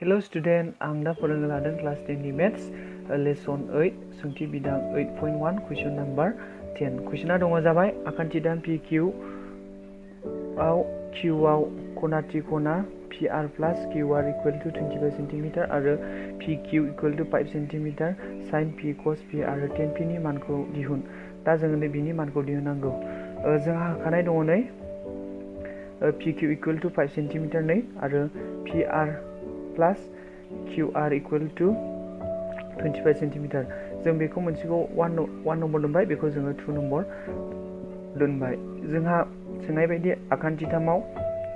Hello student, आं दा फोरोंनो लादों क्लास 10 नि मैथ्स लेसन 8 सोंथि बिदां 8.1 क्वेश्चन नम्बर 10 क्वेश्चना दङ जाबाय आखान्थि दान PQ आव Q आव खनाथि खना PR plus QR equal to 25 cm आरो PQ equal to 5 cm sin P cos P आरो tan P नि मानखौ दिहुन। दा जोङो नै बिनि मानखौ दिहुननांगौ। जोंहा होखानाय दङ नै PQ equal to 5 cm नै आरो PR plus QR equal to 25 cm जों बेखौ मोनसेखौ 1 नम्बर दोनबाय बेखौ जोङो 2 नम्बर दोनबाय। जोंहा सोंनाय बायदि आखान्थिथामाव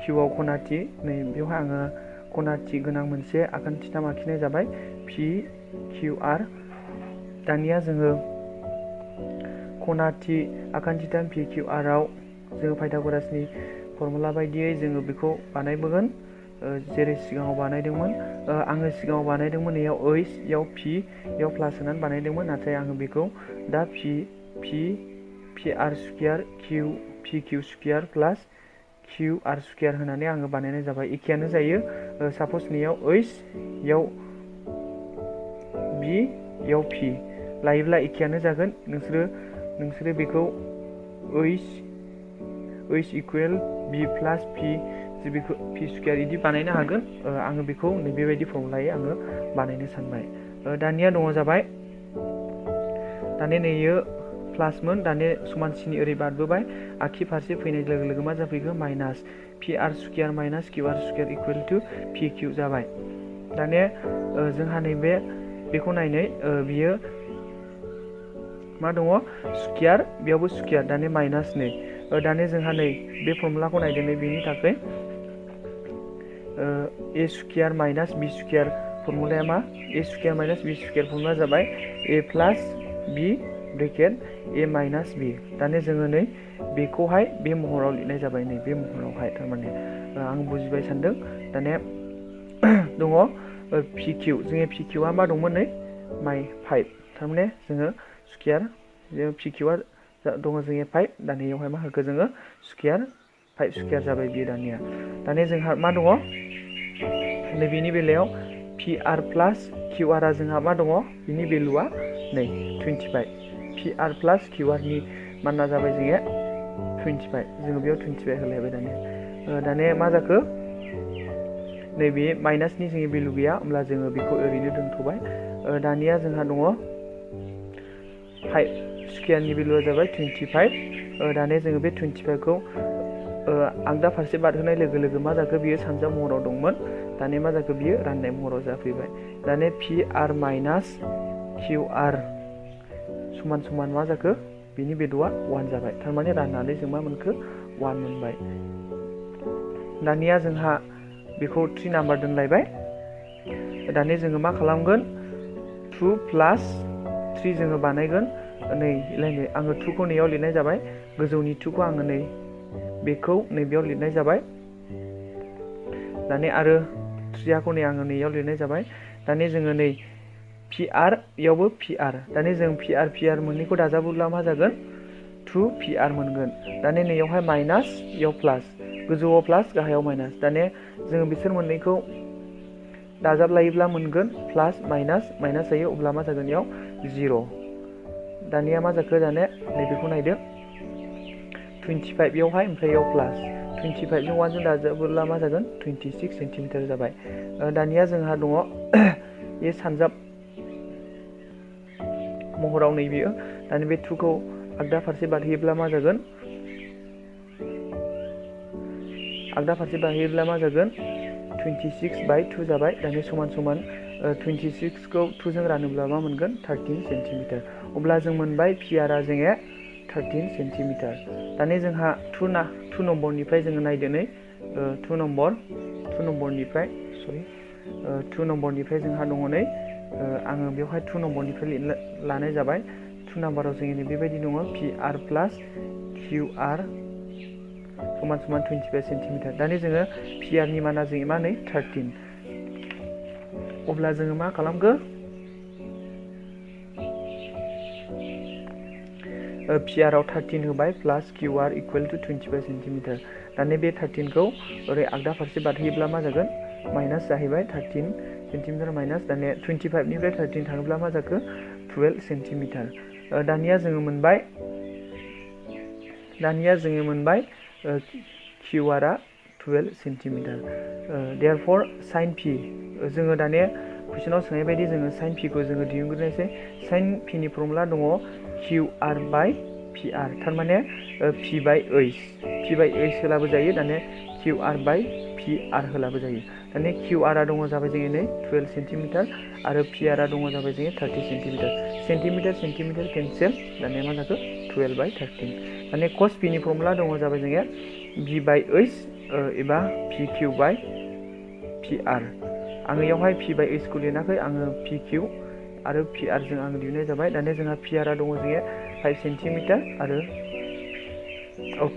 Q आव खनाथि नै बेवहाय आङो खनाथि गोनां मोनसे आखान्थिथाम आखिनाय जाबाय PQR। दानिया जोङो खनाथि आखान्थिथाम PQR आव जोङो पाइथागरासनि फर्मुला बायदियै जोङो बेखौ बानायबोगोन। जेरै सिगाङाव बानायदोंमोन आङो सिगाङाव बानायदोंमोन याव ओइस याव पि याव प्लास होनानै बानायदोंमोन नाथाय आङो बेखौ दा PR स्क्वायर PQ स्क्वायर प्लास QR स्क्वायर होनानै आङो बानायनाय जाबाय। एखेयानो जायो। साप'ज नैयाव ओइस याव बि याव पि लायोब्ला एखेयानो जागोन। नोंसोरो बेखौ ओइस इकुवेल बि प्लास पि जे बेखौ पि स्क्वायर इदि बानायनो हागोन। आङो बेखौ बेबायदि फर्मुलायै आङो बानायनो सानबाय। दानिया दङ जाबाय दानिया नैयो प्लासमोन दानिया समान सिनि ओरै बारबोबाय आखि फारसे फैनाय लोगो लोगो मा जाफैगोन minus PR square minus QR square equal to PQ जाबाय। दानिया जोंहा नैबे बेखौ नायनै बियो मा दङ स्क्वायर बेयावबो स्क्वायर दानिया माइनास नै दानिया जोंहा नै बे फर्मुलाखौ नायदों नै बेनि थाखाय A square minus B square फर्मुलाया मा A square minus B square formula जाबाय A plus B bracket A minus B। दानिया जोङो नै बेखौहाय बे महराव लिरनाय जाबाय नै बे महरावहाय थारमाने आं बुजिबाय सानदों। दानिया दङ PQ जोंनि PQआ मा दंमोन नै 5 थारमाने जोङो स्क्वायर PQआ दङ जोंनि 5 दानियावहाय मा होखो जोङो स्क्वायर 5 स्क्वायर जाबाय बियो दानिया जोंहा मा दङ नैबेनि बेलायाव PR प्लास QR आ जोंहा मा दङ बिनि भेलुआ नै 25 PR प्लास QR नि माना जाबाय जोंनिया 25 जोङो बेयाव 25 होलायबाय दानिया मा जाखो नैबे माइनासनि जोंनि भेलु गैया होमब्ला जोङो बेखौ ओरैनो दोनथ'बाय। दानिया जोंहा दङ 5 स्क्वायरनि भेलुआ जाबाय 25। दानिया जोङो बे 25 खौ आगदा फारसे बारहोनाय लोगो लोगो मा जाखो बियो सानजा महराव दंमोन दानिया मा जाखो बियो राननाय महराव जाफैबाय। दानिया PR माइनास QR समान समान मा जाखो बिनि भेलुआ 1 जाबाय थारमाने राननानै जों मा मोनखो 1 मोनबाय। दानिया जोंहा बेखौ 3 नाम्बार दोनलायबाय। दानिया जोङो मा खालामगोन 2 प्लास 3 जोङो बानायगोन नै आङो 2 खौ नैयाव लिरनाय जाबाय गोजौनि 2 खौ आङो नै बेखौ नैबेयाव लिरनाय जाबाय। दानिया आरो 3 खौ नै आङो नैयाव लिरनाय जाबाय। दानिया जोङो नै PR यावबो PR दानिया जों PR मोननैखौ दाजाबोब्ला मा जागोन 2 PR मोनगोन। दानिया नैयावहाय माइनास याव प्लास गोजौआव प्लास गाहायाव माइनास दानिया जोङो बिसोर मोननैखौ दाजाबलायोब्ला मोनगोन प्लास माइनास जायो अब्ला मा जागोन याव 0। दानिया मा जाखो दानिया नैबेखौ नायदो 25 यावहाय ओमफ्राय याव प्लास 25 जों 1 जों दाजाबोब्ला मा जागोन 26 सेन्टिमिटार जाबाय। दानिया जोंहा दङ बे सानजाब महराव नैबेयो दानि बे 2 खौ आगदा फारसे बारहोयोब्ला मा जागोन 26/2 जाबाय। दानिया समान समान 26 खौ 2 जों रानोब्ला मा मोनगोन 13 सेन्टिमिटार अब्ला जों मोनबाय PR आ जोंनिया 13 सेन्टिमिटार। दानिया जोंहा 2 नम्बरनिफ्राय जोङो नायदो नै 2 नम्बरनिफ्राय जोंहा दङ नै आङो बेवहाय 2 नम्बरनिफ्राय लानाय जाबाय। 2 नाम्बाराव जोंनि बेबायदि दङ PR प्लास QR समान समान 25 सेन्टिमिटार। दानिया जोङो PR नि माना जोंनि मा नै 13 अब्ला जोङो मा खालामगोन PR आव 13 होबाय प्लास QR इकुवेल टु 25 सेन्टिमिटार। दानिया बे 13 खौ ओरै आगदा फारसे बारहोयोब्ला मा जागोन माइनास जाहैबाय 13 सेन्टिमिटार माइनास दानिया 25 निफ्राय 13 थाङोब्ला मा जाखो 12 सेन्टिमिटार दानिया जोङो मोनबाय किउआरआ 12 सेन्टिमिटार therefore sin p जोङो दानिया कुइसनाव सोंनाय बायदि जोङो sin p खौ जोङो दिहुनग्रोनोसै sin p नि फर्मुला दङ qr बाय pr थारमाने p बाय h होलाबो जायो दानिया qr बाय pr होलाबो जायो दानिया qr आ दङ जाबाय जोङो नै 12 सेन्टिमिटार आरो pr आ दङ जाबाय जोङो 30 सेन्टिमिटार केन्सेल दानिया मा जाखो 12 बाय 13 दानिया cos p नि फर्मुला दङ जाबाय जोङो b बाय h एबा pq बाय pr आङो यावहाय p बाय h खौ लिराखै आङो pq आरो pr जों आङो दिहुननाय जाबाय दानिया जोंहा pr आ दङ जोङो 5 सेन्टिमिटार आरो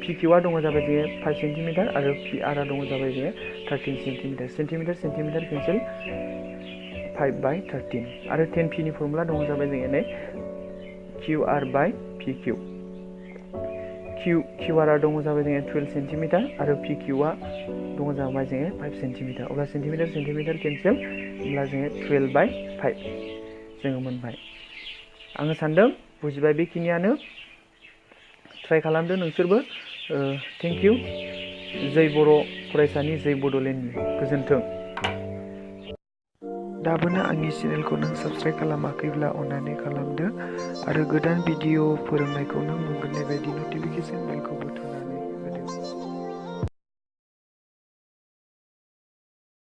pq आ दङ जाबाय जोङो 5 सेन्टिमिटार आरो pr आ दङ जाबाय जोङो 13 सेन्टिमिटार केन्सेल 5 बाय 13 आरो 10p नि फर्मुला दङ जाबाय जोङो नै qr बाय pq qr आ दङ जाबाय जोङो 12 सेन्टिमिटार आरो pq आ दङ जाबाय जोङो 5 सेन्टिमिटार अब्ला सेन्टिमिटार केन्सेल अब्ला जोङो 12 बाय 5 जोङो मोनबाय आङो सानदों बुजिबाय बेखिनियानो ट्राइ खालामदो नोंसोरबो थेंक इउ जै बर' फरायसानि जै बड'लेण्डनि गोजोन्थों दाबोनो आंनि चेनेलखौ नों साबस्क्राइब खालामाखैब्ला अन्नानै खालामदो आरो गोदान भिडिअ फोरोंनायखौ नों मोनगोननाय बायदि नटिफिकेसन बेलखौबो थुन